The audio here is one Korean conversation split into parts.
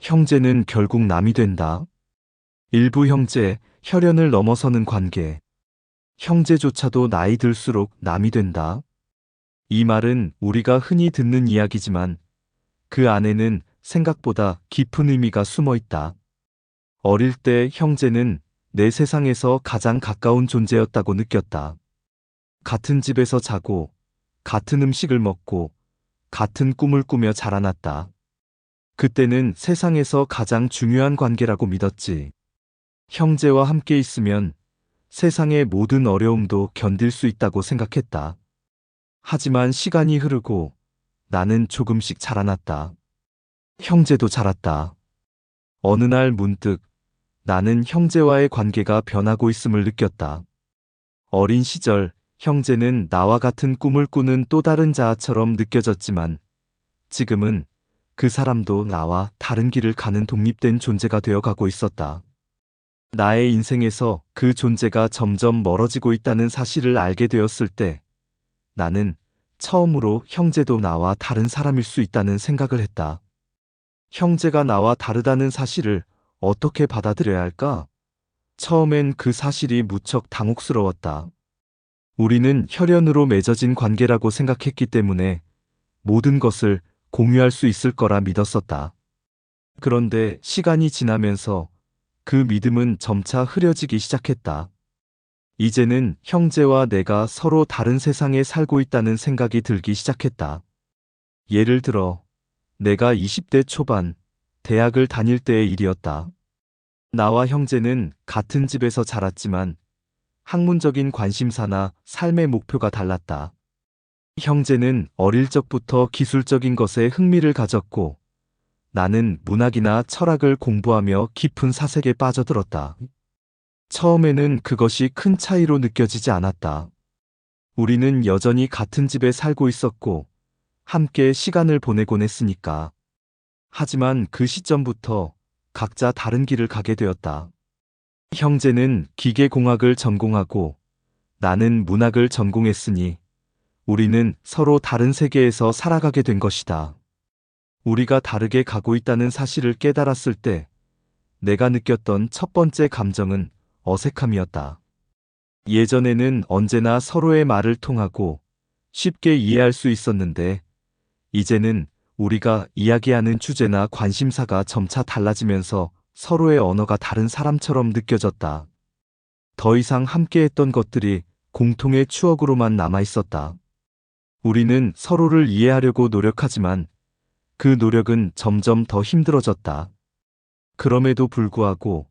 형제는 결국 남이 된다. 일부 형제, 혈연을 넘어서는 관계. 형제조차도 나이 들수록 남이 된다. 이 말은 우리가 흔히 듣는 이야기지만 그 안에는 생각보다 깊은 의미가 숨어 있다. 어릴 때 형제는 내 세상에서 가장 가까운 존재였다고 느꼈다. 같은 집에서 자고, 같은 음식을 먹고, 같은 꿈을 꾸며 자라났다. 그때는 세상에서 가장 중요한 관계라고 믿었지. 형제와 함께 있으면 세상의 모든 어려움도 견딜 수 있다고 생각했다. 하지만 시간이 흐르고 나는 조금씩 자라났다. 형제도 자랐다. 어느 날 문득 나는 형제와의 관계가 변하고 있음을 느꼈다. 어린 시절 형제는 나와 같은 꿈을 꾸는 또 다른 자아처럼 느껴졌지만 지금은 그 사람도 나와 다른 길을 가는 독립된 존재가 되어 가고 있었다. 나의 인생에서 그 존재가 점점 멀어지고 있다는 사실을 알게 되었을 때 나는 처음으로 형제도 나와 다른 사람일 수 있다는 생각을 했다. 형제가 나와 다르다는 사실을 어떻게 받아들여야 할까? 처음엔 그 사실이 무척 당혹스러웠다. 우리는 혈연으로 맺어진 관계라고 생각했기 때문에 모든 것을 공유할 수 있을 거라 믿었었다. 그런데 시간이 지나면서 그 믿음은 점차 흐려지기 시작했다. 이제는 형제와 내가 서로 다른 세상에 살고 있다는 생각이 들기 시작했다. 예를 들어, 내가 20대 초반, 대학을 다닐 때의 일이었다. 나와 형제는 같은 집에서 자랐지만 학문적인 관심사나 삶의 목표가 달랐다. 형제는 어릴 적부터 기술적인 것에 흥미를 가졌고 나는 문학이나 철학을 공부하며 깊은 사색에 빠져들었다. 처음에는 그것이 큰 차이로 느껴지지 않았다. 우리는 여전히 같은 집에 살고 있었고 함께 시간을 보내곤 했으니까. 하지만 그 시점부터 각자 다른 길을 가게 되었다. 형제는 기계공학을 전공하고 나는 문학을 전공했으니 우리는 서로 다른 세계에서 살아가게 된 것이다. 우리가 다르게 가고 있다는 사실을 깨달았을 때 내가 느꼈던 첫 번째 감정은 어색함이었다. 예전에는 언제나 서로의 말을 통하고 쉽게 이해할 수 있었는데 이제는 우리가 이야기하는 주제나 관심사가 점차 달라지면서 서로의 언어가 다른 사람처럼 느껴졌다. 더 이상 함께했던 것들이 공통의 추억으로만 남아 있었다. 우리는 서로를 이해하려고 노력하지만 그 노력은 점점 더 힘들어졌다. 그럼에도 불구하고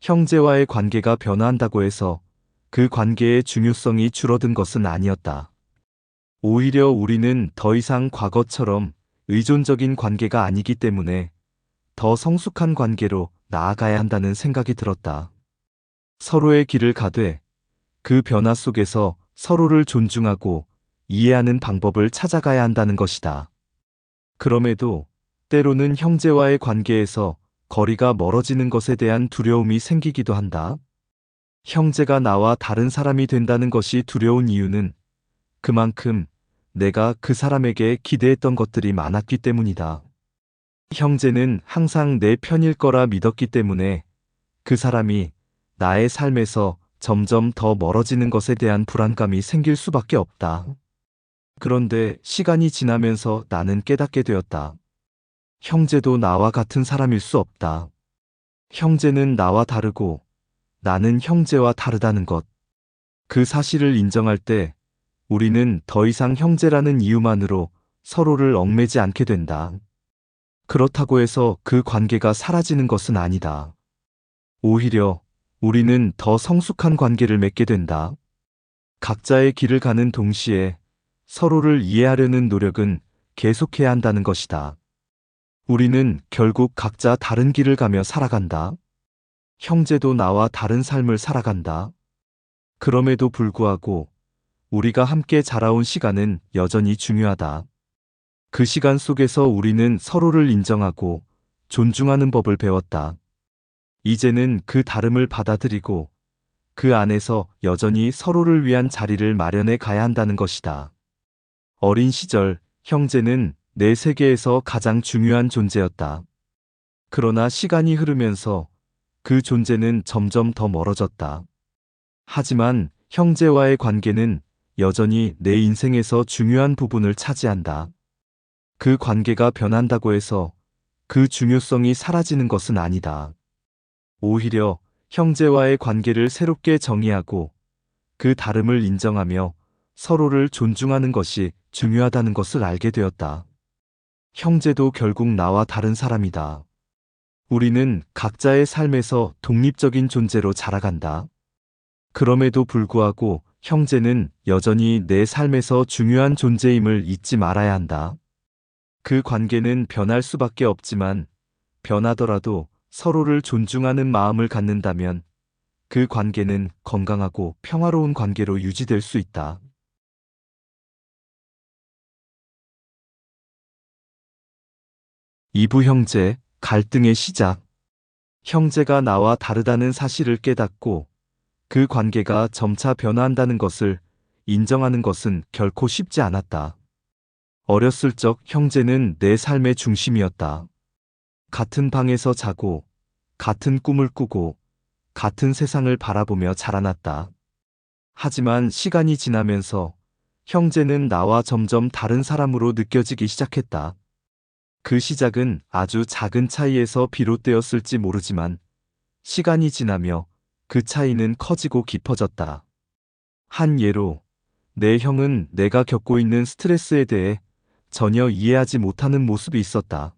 형제와의 관계가 변화한다고 해서 그 관계의 중요성이 줄어든 것은 아니었다. 오히려 우리는 더 이상 과거처럼 의존적인 관계가 아니기 때문에 더 성숙한 관계로 나아가야 한다는 생각이 들었다. 서로의 길을 가되 그 변화 속에서 서로를 존중하고 이해하는 방법을 찾아가야 한다는 것이다. 그럼에도 때로는 형제와의 관계에서 거리가 멀어지는 것에 대한 두려움이 생기기도 한다. 형제가 나와 다른 사람이 된다는 것이 두려운 이유는 그만큼 내가 그 사람에게 기대했던 것들이 많았기 때문이다. 형제는 항상 내 편일 거라 믿었기 때문에 그 사람이 나의 삶에서 점점 더 멀어지는 것에 대한 불안감이 생길 수밖에 없다. 그런데 시간이 지나면서 나는 깨닫게 되었다. 형제도 나와 같은 사람일 수 없다. 형제는 나와 다르고 나는 형제와 다르다는 것. 그 사실을 인정할 때 우리는 더 이상 형제라는 이유만으로 서로를 얽매지 않게 된다. 그렇다고 해서 그 관계가 사라지는 것은 아니다. 오히려 우리는 더 성숙한 관계를 맺게 된다. 각자의 길을 가는 동시에 서로를 이해하려는 노력은 계속해야 한다는 것이다. 우리는 결국 각자 다른 길을 가며 살아간다. 형제도 나와 다른 삶을 살아간다. 그럼에도 불구하고 우리가 함께 자라온 시간은 여전히 중요하다. 그 시간 속에서 우리는 서로를 인정하고 존중하는 법을 배웠다. 이제는 그 다름을 받아들이고 그 안에서 여전히 서로를 위한 자리를 마련해 가야 한다는 것이다. 어린 시절 형제는 내 세계에서 가장 중요한 존재였다. 그러나 시간이 흐르면서 그 존재는 점점 더 멀어졌다. 하지만 형제와의 관계는 여전히 내 인생에서 중요한 부분을 차지한다. 그 관계가 변한다고 해서 그 중요성이 사라지는 것은 아니다. 오히려 형제와의 관계를 새롭게 정의하고 그 다름을 인정하며 서로를 존중하는 것이 중요하다는 것을 알게 되었다. 형제도 결국 나와 다른 사람이다. 우리는 각자의 삶에서 독립적인 존재로 자라간다. 그럼에도 불구하고 형제는 여전히 내 삶에서 중요한 존재임을 잊지 말아야 한다. 그 관계는 변할 수밖에 없지만 변하더라도 서로를 존중하는 마음을 갖는다면 그 관계는 건강하고 평화로운 관계로 유지될 수 있다. 2부 형제, 갈등의 시작. 형제가 나와 다르다는 사실을 깨닫고 그 관계가 점차 변화한다는 것을 인정하는 것은 결코 쉽지 않았다. 어렸을 적 형제는 내 삶의 중심이었다. 같은 방에서 자고, 같은 꿈을 꾸고, 같은 세상을 바라보며 자라났다. 하지만 시간이 지나면서 형제는 나와 점점 다른 사람으로 느껴지기 시작했다. 그 시작은 아주 작은 차이에서 비롯되었을지 모르지만 시간이 지나며 그 차이는 커지고 깊어졌다. 한 예로, 내 형은 내가 겪고 있는 스트레스에 대해 전혀 이해하지 못하는 모습이 있었다.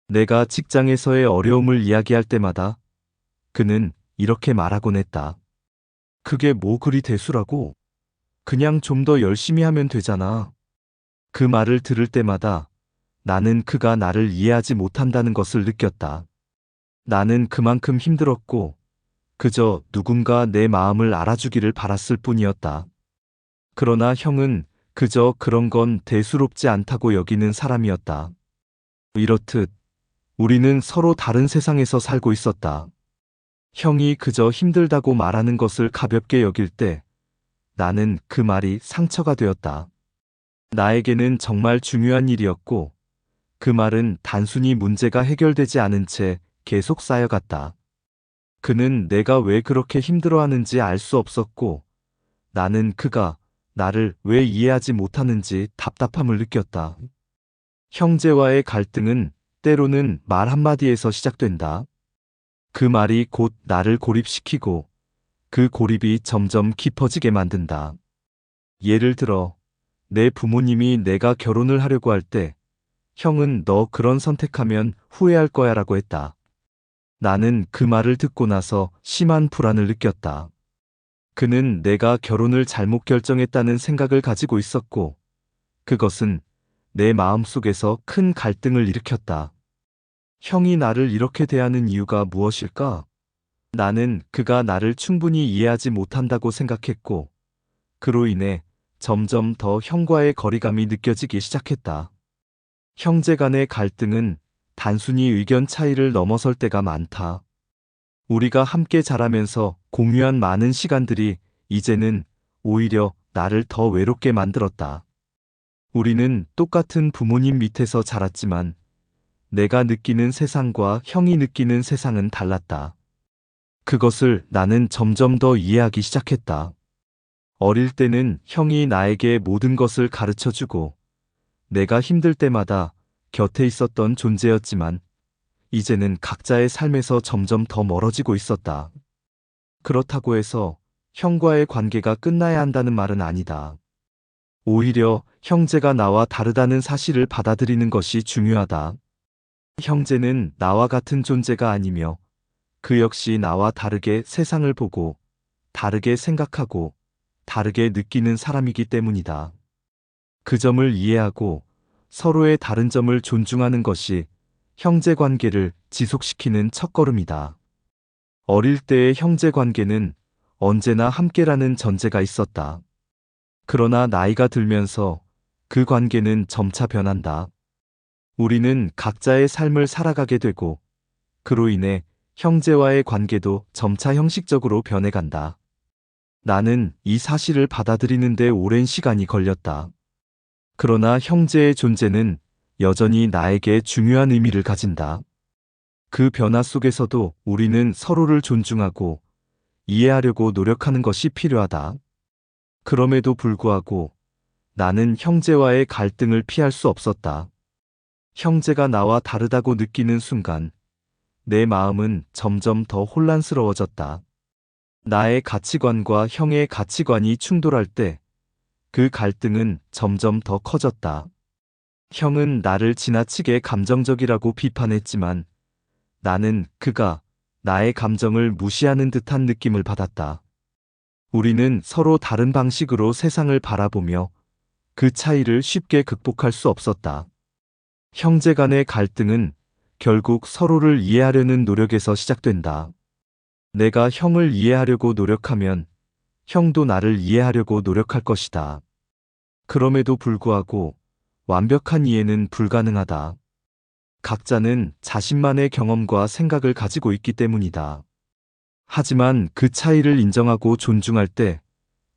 내가 직장에서의 어려움을 이야기할 때마다 그는 이렇게 말하곤 했다. 그게 뭐 그리 대수라고? 그냥 좀 더 열심히 하면 되잖아. 그 말을 들을 때마다 나는 그가 나를 이해하지 못한다는 것을 느꼈다. 나는 그만큼 힘들었고 그저 누군가 내 마음을 알아주기를 바랐을 뿐이었다. 그러나 형은 그저 그런 건 대수롭지 않다고 여기는 사람이었다. 이렇듯 우리는 서로 다른 세상에서 살고 있었다. 형이 그저 힘들다고 말하는 것을 가볍게 여길 때 나는 그 말이 상처가 되었다. 나에게는 정말 중요한 일이었고 그 말은 단순히 문제가 해결되지 않은 채 계속 쌓여갔다. 그는 내가 왜 그렇게 힘들어하는지 알 수 없었고 나는 그가 나를 왜 이해하지 못하는지 답답함을 느꼈다. 형제와의 갈등은 때로는 말 한마디에서 시작된다. 그 말이 곧 나를 고립시키고 그 고립이 점점 깊어지게 만든다. 예를 들어, 내 부모님이 내가 결혼을 하려고 할 때, 형은 너 그런 선택하면 후회할 거야 라고 했다. 나는 그 말을 듣고 나서 심한 불안을 느꼈다. 그는 내가 결혼을 잘못 결정했다는 생각을 가지고 있었고, 그것은 내 마음속에서 큰 갈등을 일으켰다. 형이 나를 이렇게 대하는 이유가 무엇일까? 나는 그가 나를 충분히 이해하지 못한다고 생각했고, 그로 인해 점점 더 형과의 거리감이 느껴지기 시작했다. 형제 간의 갈등은 단순히 의견 차이를 넘어설 때가 많다. 우리가 함께 자라면서 공유한 많은 시간들이 이제는 오히려 나를 더 외롭게 만들었다. 우리는 똑같은 부모님 밑에서 자랐지만 내가 느끼는 세상과 형이 느끼는 세상은 달랐다. 그것을 나는 점점 더 이해하기 시작했다. 어릴 때는 형이 나에게 모든 것을 가르쳐주고 내가 힘들 때마다 곁에 있었던 존재였지만 이제는 각자의 삶에서 점점 더 멀어지고 있었다. 그렇다고 해서 형과의 관계가 끝나야 한다는 말은 아니다. 오히려 형제가 나와 다르다는 사실을 받아들이는 것이 중요하다. 형제는 나와 같은 존재가 아니며 그 역시 나와 다르게 세상을 보고 다르게 생각하고 다르게 느끼는 사람이기 때문이다. 그 점을 이해하고 서로의 다른 점을 존중하는 것이 형제 관계를 지속시키는 첫걸음이다. 어릴 때의 형제 관계는 언제나 함께라는 전제가 있었다. 그러나 나이가 들면서 그 관계는 점차 변한다. 우리는 각자의 삶을 살아가게 되고 그로 인해 형제와의 관계도 점차 형식적으로 변해간다. 나는 이 사실을 받아들이는 데 오랜 시간이 걸렸다. 그러나 형제의 존재는 여전히 나에게 중요한 의미를 가진다. 그 변화 속에서도 우리는 서로를 존중하고 이해하려고 노력하는 것이 필요하다. 그럼에도 불구하고 나는 형제와의 갈등을 피할 수 없었다. 형제가 나와 다르다고 느끼는 순간 내 마음은 점점 더 혼란스러워졌다. 나의 가치관과 형의 가치관이 충돌할 때 그 갈등은 점점 더 커졌다. 형은 나를 지나치게 감정적이라고 비판했지만 나는 그가 나의 감정을 무시하는 듯한 느낌을 받았다. 우리는 서로 다른 방식으로 세상을 바라보며 그 차이를 쉽게 극복할 수 없었다. 형제 간의 갈등은 결국 서로를 이해하려는 노력에서 시작된다. 내가 형을 이해하려고 노력하면 형도 나를 이해하려고 노력할 것이다. 그럼에도 불구하고 완벽한 이해는 불가능하다. 각자는 자신만의 경험과 생각을 가지고 있기 때문이다. 하지만 그 차이를 인정하고 존중할 때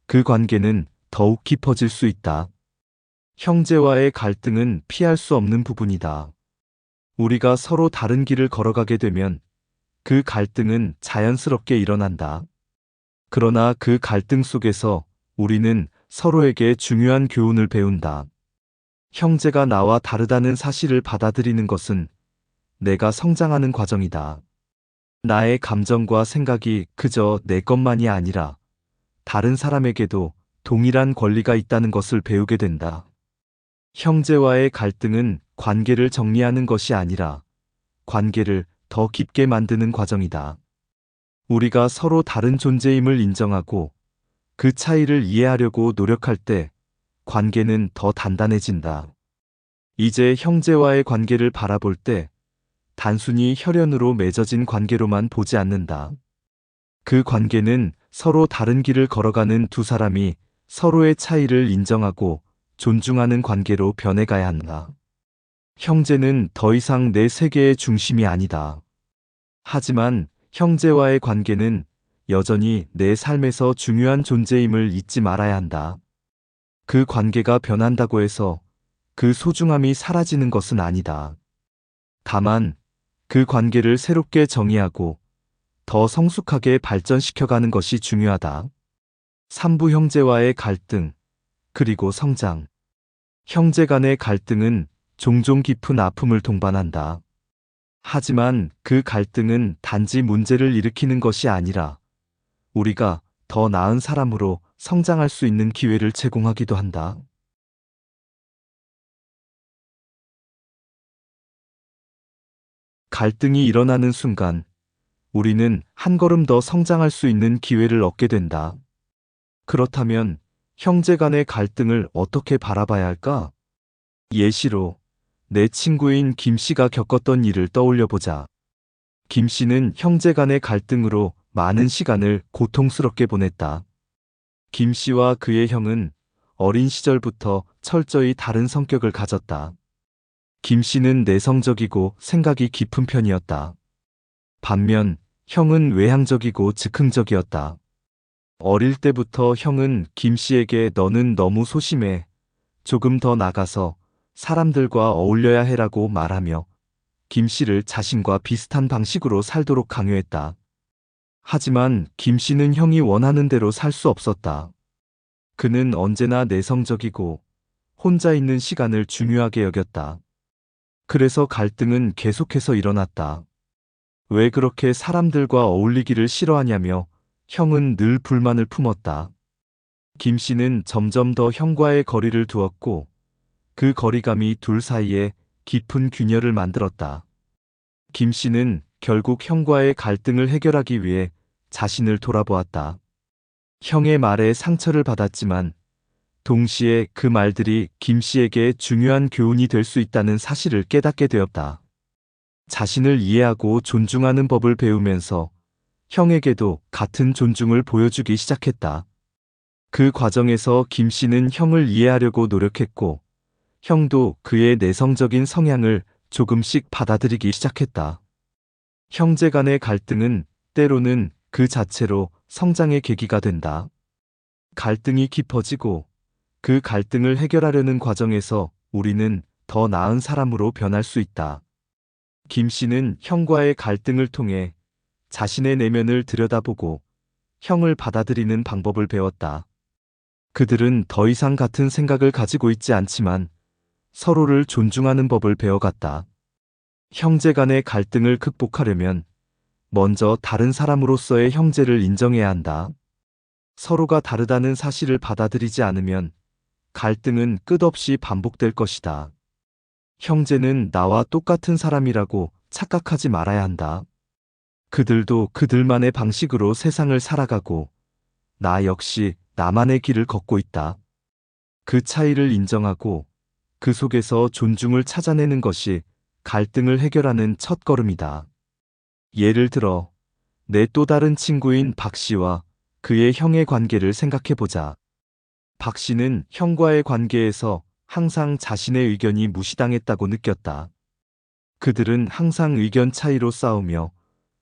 그 관계는 더욱 깊어질 수 있다. 형제와의 갈등은 피할 수 없는 부분이다. 우리가 서로 다른 길을 걸어가게 되면 그 갈등은 자연스럽게 일어난다. 그러나 그 갈등 속에서 우리는 서로에게 중요한 교훈을 배운다. 형제가 나와 다르다는 사실을 받아들이는 것은 내가 성장하는 과정이다. 나의 감정과 생각이 그저 내 것만이 아니라 다른 사람에게도 동일한 권리가 있다는 것을 배우게 된다. 형제와의 갈등은 관계를 정리하는 것이 아니라 관계를 더 깊게 만드는 과정이다. 우리가 서로 다른 존재임을 인정하고 그 차이를 이해하려고 노력할 때 관계는 더 단단해진다. 이제 형제와의 관계를 바라볼 때 단순히 혈연으로 맺어진 관계로만 보지 않는다. 그 관계는 서로 다른 길을 걸어가는 두 사람이 서로의 차이를 인정하고 존중하는 관계로 변해가야 한다. 형제는 더 이상 내 세계의 중심이 아니다. 하지만 형제와의 관계는 여전히 내 삶에서 중요한 존재임을 잊지 말아야 한다. 그 관계가 변한다고 해서 그 소중함이 사라지는 것은 아니다. 다만 그 관계를 새롭게 정의하고 더 성숙하게 발전시켜가는 것이 중요하다. 삼부 형제와의 갈등, 그리고 성장. 형제 간의 갈등은 종종 깊은 아픔을 동반한다. 하지만 그 갈등은 단지 문제를 일으키는 것이 아니라 우리가 더 나은 사람으로 성장할 수 있는 기회를 제공하기도 한다. 갈등이 일어나는 순간 우리는 한 걸음 더 성장할 수 있는 기회를 얻게 된다. 그렇다면 형제 간의 갈등을 어떻게 바라봐야 할까? 예시로 내 친구인 김 씨가 겪었던 일을 떠올려 보자. 김 씨는 형제 간의 갈등으로 많은 시간을 고통스럽게 보냈다. 김 씨와 그의 형은 어린 시절부터 철저히 다른 성격을 가졌다. 김 씨는 내성적이고 생각이 깊은 편이었다. 반면 형은 외향적이고 즉흥적이었다. 어릴 때부터 형은 김 씨에게 너는 너무 소심해. 조금 더 나가서 사람들과 어울려야 해라고 말하며 김 씨를 자신과 비슷한 방식으로 살도록 강요했다. 하지만 김 씨는 형이 원하는 대로 살 수 없었다. 그는 언제나 내성적이고 혼자 있는 시간을 중요하게 여겼다. 그래서 갈등은 계속해서 일어났다. 왜 그렇게 사람들과 어울리기를 싫어하냐며 형은 늘 불만을 품었다. 김 씨는 점점 더 형과의 거리를 두었고 그 거리감이 둘 사이에 깊은 균열을 만들었다. 김 씨는 결국 형과의 갈등을 해결하기 위해 자신을 돌아보았다. 형의 말에 상처를 받았지만 동시에 그 말들이 김 씨에게 중요한 교훈이 될 수 있다는 사실을 깨닫게 되었다. 자신을 이해하고 존중하는 법을 배우면서 형에게도 같은 존중을 보여주기 시작했다. 그 과정에서 김 씨는 형을 이해하려고 노력했고 형도 그의 내성적인 성향을 조금씩 받아들이기 시작했다. 형제 간의 갈등은 때로는 그 자체로 성장의 계기가 된다. 갈등이 깊어지고 그 갈등을 해결하려는 과정에서 우리는 더 나은 사람으로 변할 수 있다. 김 씨는 형과의 갈등을 통해 자신의 내면을 들여다보고 형을 받아들이는 방법을 배웠다. 그들은 더 이상 같은 생각을 가지고 있지 않지만 서로를 존중하는 법을 배워갔다. 형제 간의 갈등을 극복하려면 먼저 다른 사람으로서의 형제를 인정해야 한다. 서로가 다르다는 사실을 받아들이지 않으면 갈등은 끝없이 반복될 것이다. 형제는 나와 똑같은 사람이라고 착각하지 말아야 한다. 그들도 그들만의 방식으로 세상을 살아가고 나 역시 나만의 길을 걷고 있다. 그 차이를 인정하고 그 속에서 존중을 찾아내는 것이 갈등을 해결하는 첫걸음이다. 예를 들어 내 또 다른 친구인 박 씨와 그의 형의 관계를 생각해보자. 박 씨는 형과의 관계에서 항상 자신의 의견이 무시당했다고 느꼈다. 그들은 항상 의견 차이로 싸우며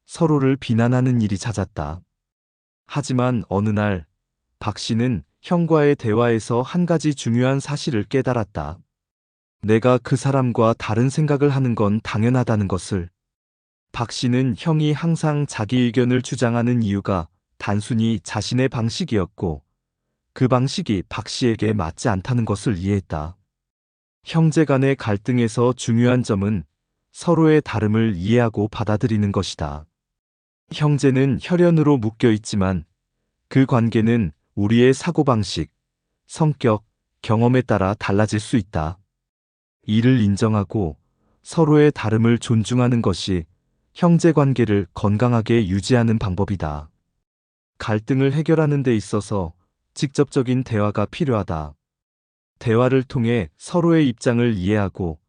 서로를 비난하는 일이 잦았다. 하지만 어느 날 박 씨는 형과의 대화에서 한 가지 중요한 사실을 깨달았다. 내가 그 사람과 다른 생각을 하는 건 당연하다는 것을. 박 씨는 형이 항상 자기 의견을 주장하는 이유가 단순히 자신의 방식이었고 그 방식이 박 씨에게 맞지 않다는 것을 이해했다. 형제 간의 갈등에서 중요한 점은 서로의 다름을 이해하고 받아들이는 것이다. 형제는 혈연으로 묶여 있지만 그 관계는 우리의 사고방식, 성격, 경험에 따라 달라질 수 있다. 이를 인정하고 서로의 다름을 존중하는 것이 형제 관계를 건강하게 유지하는 방법이다. 갈등을 해결하는 데 있어서 직접적인 대화가 필요하다. 대화를 통해 서로의 입장을 이해하고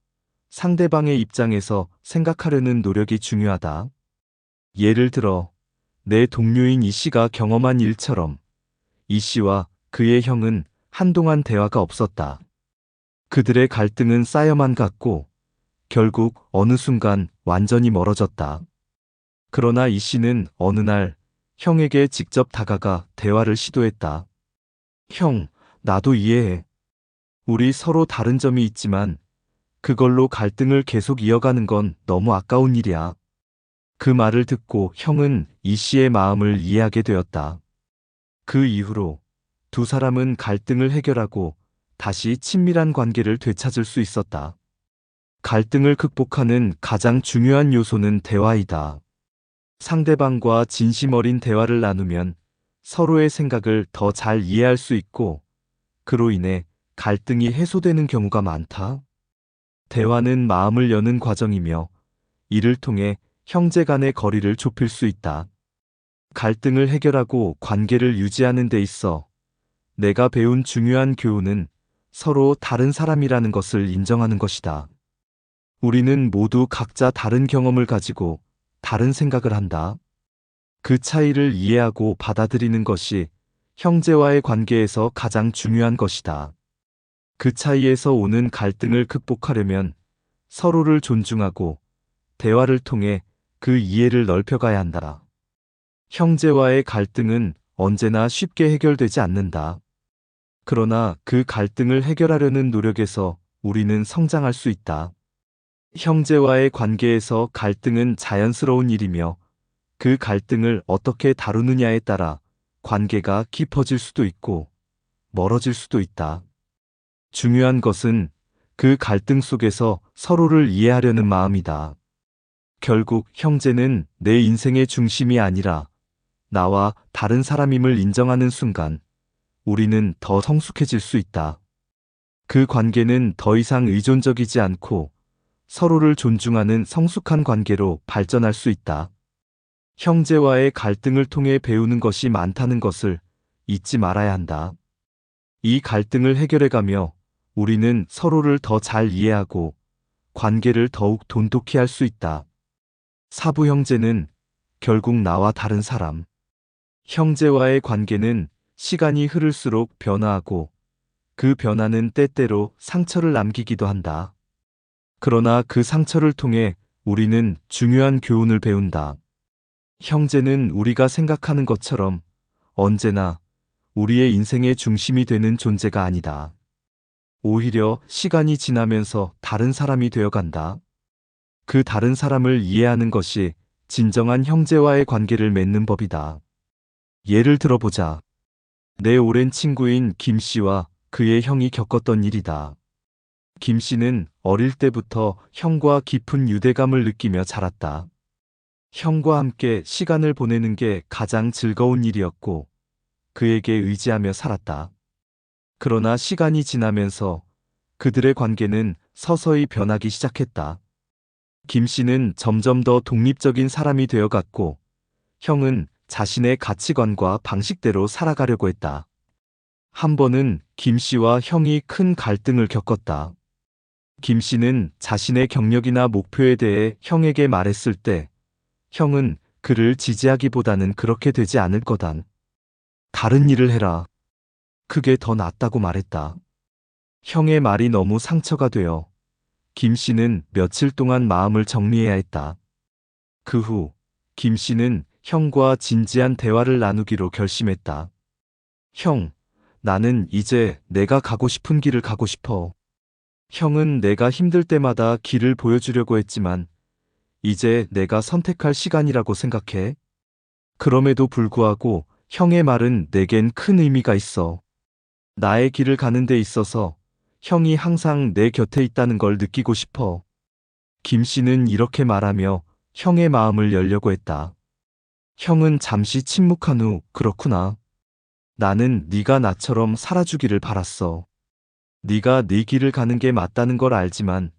상대방의 입장에서 생각하려는 노력이 중요하다. 예를 들어, 내 동료인 이 씨가 경험한 일처럼 이 씨와 그의 형은 한동안 대화가 없었다. 그들의 갈등은 쌓여만 갔고 결국 어느 순간 완전히 멀어졌다. 그러나 이 씨는 어느 날 형에게 직접 다가가 대화를 시도했다. 형, 나도 이해해. 우리 서로 다른 점이 있지만 그걸로 갈등을 계속 이어가는 건 너무 아까운 일이야. 그 말을 듣고 형은 이 씨의 마음을 이해하게 되었다. 그 이후로 두 사람은 갈등을 해결하고 다시 친밀한 관계를 되찾을 수 있었다. 갈등을 극복하는 가장 중요한 요소는 대화이다. 상대방과 진심 어린 대화를 나누면 서로의 생각을 더 잘 이해할 수 있고 그로 인해 갈등이 해소되는 경우가 많다. 대화는 마음을 여는 과정이며 이를 통해 형제 간의 거리를 좁힐 수 있다. 갈등을 해결하고 관계를 유지하는 데 있어 내가 배운 중요한 교훈은 서로 다른 사람이라는 것을 인정하는 것이다. 우리는 모두 각자 다른 경험을 가지고 다른 생각을 한다. 그 차이를 이해하고 받아들이는 것이 형제와의 관계에서 가장 중요한 것이다. 그 차이에서 오는 갈등을 극복하려면 서로를 존중하고 대화를 통해 그 이해를 넓혀가야 한다. 형제와의 갈등은 언제나 쉽게 해결되지 않는다. 그러나 그 갈등을 해결하려는 노력에서 우리는 성장할 수 있다. 형제와의 관계에서 갈등은 자연스러운 일이며 그 갈등을 어떻게 다루느냐에 따라 관계가 깊어질 수도 있고 멀어질 수도 있다. 중요한 것은 그 갈등 속에서 서로를 이해하려는 마음이다. 결국 형제는 내 인생의 중심이 아니라 나와 다른 사람임을 인정하는 순간 우리는 더 성숙해질 수 있다. 그 관계는 더 이상 의존적이지 않고 서로를 존중하는 성숙한 관계로 발전할 수 있다. 형제와의 갈등을 통해 배우는 것이 많다는 것을 잊지 말아야 한다. 이 갈등을 해결해가며 우리는 서로를 더 잘 이해하고 관계를 더욱 돈독히 할 수 있다. 사부 형제는 결국 나와 다른 사람. 형제와의 관계는 시간이 흐를수록 변화하고 그 변화는 때때로 상처를 남기기도 한다. 그러나 그 상처를 통해 우리는 중요한 교훈을 배운다. 형제는 우리가 생각하는 것처럼 언제나 우리의 인생의 중심이 되는 존재가 아니다. 오히려 시간이 지나면서 다른 사람이 되어간다. 그 다른 사람을 이해하는 것이 진정한 형제와의 관계를 맺는 법이다. 예를 들어보자. 내 오랜 친구인 김 씨와 그의 형이 겪었던 일이다. 김 씨는 어릴 때부터 형과 깊은 유대감을 느끼며 자랐다. 형과 함께 시간을 보내는 게 가장 즐거운 일이었고 그에게 의지하며 살았다. 그러나 시간이 지나면서 그들의 관계는 서서히 변하기 시작했다. 김 씨는 점점 더 독립적인 사람이 되어갔고 형은 자신의 가치관과 방식대로 살아가려고 했다. 한 번은 김 씨와 형이 큰 갈등을 겪었다. 김 씨는 자신의 경력이나 목표에 대해 형에게 말했을 때 형은 그를 지지하기보다는 그렇게 되지 않을 거다. 다른 일을 해라. 그게 더 낫다고 말했다. 형의 말이 너무 상처가 되어 김 씨는 며칠 동안 마음을 정리해야 했다. 그 후 김 씨는 형과 진지한 대화를 나누기로 결심했다. 형, 나는 이제 내가 가고 싶은 길을 가고 싶어. 형은 내가 힘들 때마다 길을 보여주려고 했지만 이제 내가 선택할 시간이라고 생각해. 그럼에도 불구하고 형의 말은 내겐 큰 의미가 있어. 나의 길을 가는 데 있어서 형이 항상 내 곁에 있다는 걸 느끼고 싶어. 김 씨는 이렇게 말하며 형의 마음을 열려고 했다. 형은 잠시 침묵한 후 그렇구나. 나는 네가 나처럼 살아주기를 바랐어. 네가 네 길을 가는 게 맞다는 걸 알지만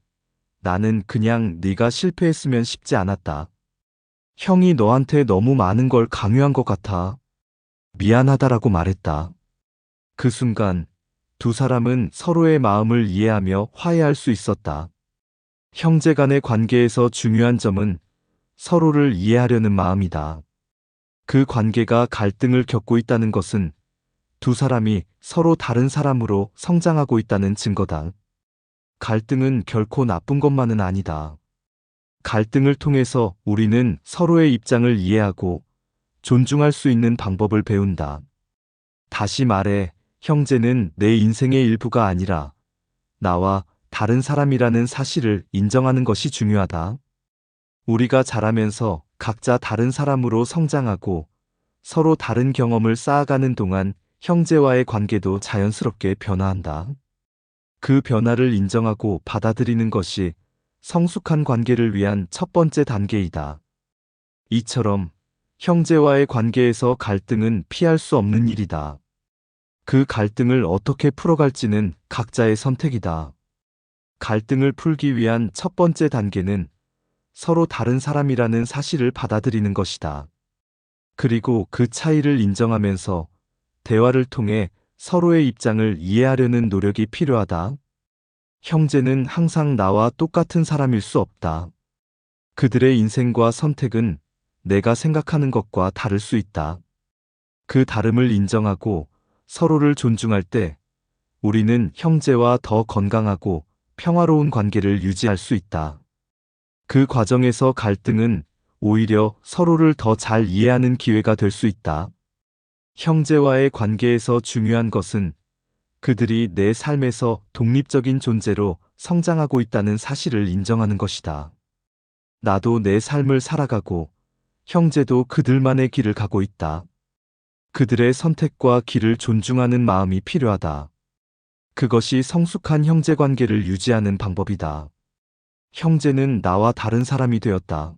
나는 그냥 네가 실패했으면 싶지 않았다. 형이 너한테 너무 많은 걸 강요한 것 같아. 미안하다라고 말했다. 그 순간 두 사람은 서로의 마음을 이해하며 화해할 수 있었다. 형제 간의 관계에서 중요한 점은 서로를 이해하려는 마음이다. 그 관계가 갈등을 겪고 있다는 것은 두 사람이 서로 다른 사람으로 성장하고 있다는 증거다. 갈등은 결코 나쁜 것만은 아니다. 갈등을 통해서 우리는 서로의 입장을 이해하고 존중할 수 있는 방법을 배운다. 다시 말해, 형제는 내 인생의 일부가 아니라 나와 다른 사람이라는 사실을 인정하는 것이 중요하다. 우리가 자라면서 각자 다른 사람으로 성장하고 서로 다른 경험을 쌓아가는 동안 형제와의 관계도 자연스럽게 변화한다. 그 변화를 인정하고 받아들이는 것이 성숙한 관계를 위한 첫 번째 단계이다. 이처럼 형제와의 관계에서 갈등은 피할 수 없는 일이다. 그 갈등을 어떻게 풀어갈지는 각자의 선택이다. 갈등을 풀기 위한 첫 번째 단계는 서로 다른 사람이라는 사실을 받아들이는 것이다. 그리고 그 차이를 인정하면서 대화를 통해 서로의 입장을 이해하려는 노력이 필요하다. 형제는 항상 나와 똑같은 사람일 수 없다. 그들의 인생과 선택은 내가 생각하는 것과 다를 수 있다. 그 다름을 인정하고 서로를 존중할 때 우리는 형제와 더 건강하고 평화로운 관계를 유지할 수 있다. 그 과정에서 갈등은 오히려 서로를 더 잘 이해하는 기회가 될 수 있다. 형제와의 관계에서 중요한 것은 그들이 내 삶에서 독립적인 존재로 성장하고 있다는 사실을 인정하는 것이다. 나도 내 삶을 살아가고 형제도 그들만의 길을 가고 있다. 그들의 선택과 길을 존중하는 마음이 필요하다. 그것이 성숙한 형제 관계를 유지하는 방법이다. 형제는 나와 다른 사람이 되었다.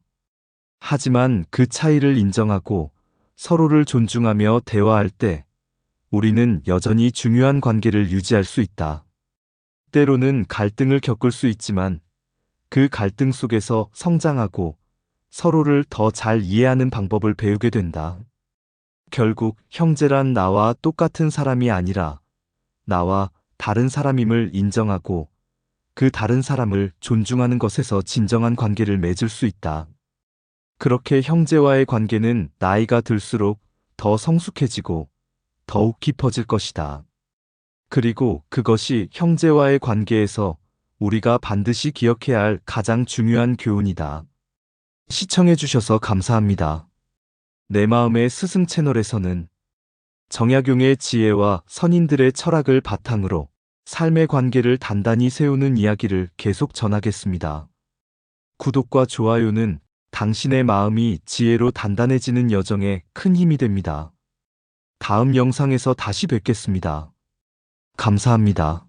하지만 그 차이를 인정하고 서로를 존중하며 대화할 때 우리는 여전히 중요한 관계를 유지할 수 있다. 때로는 갈등을 겪을 수 있지만 그 갈등 속에서 성장하고 서로를 더 잘 이해하는 방법을 배우게 된다. 결국 형제란 나와 똑같은 사람이 아니라 나와 다른 사람임을 인정하고 그 다른 사람을 존중하는 것에서 진정한 관계를 맺을 수 있다. 그렇게 형제와의 관계는 나이가 들수록 더 성숙해지고 더욱 깊어질 것이다. 그리고 그것이 형제와의 관계에서 우리가 반드시 기억해야 할 가장 중요한 교훈이다. 시청해주셔서 감사합니다. 내 마음의 스승 채널에서는 정약용의 지혜와 선인들의 철학을 바탕으로 삶의 관계를 단단히 세우는 이야기를 계속 전하겠습니다. 구독과 좋아요는 당신의 마음이 지혜로 단단해지는 여정에 큰 힘이 됩니다. 다음 영상에서 다시 뵙겠습니다. 감사합니다.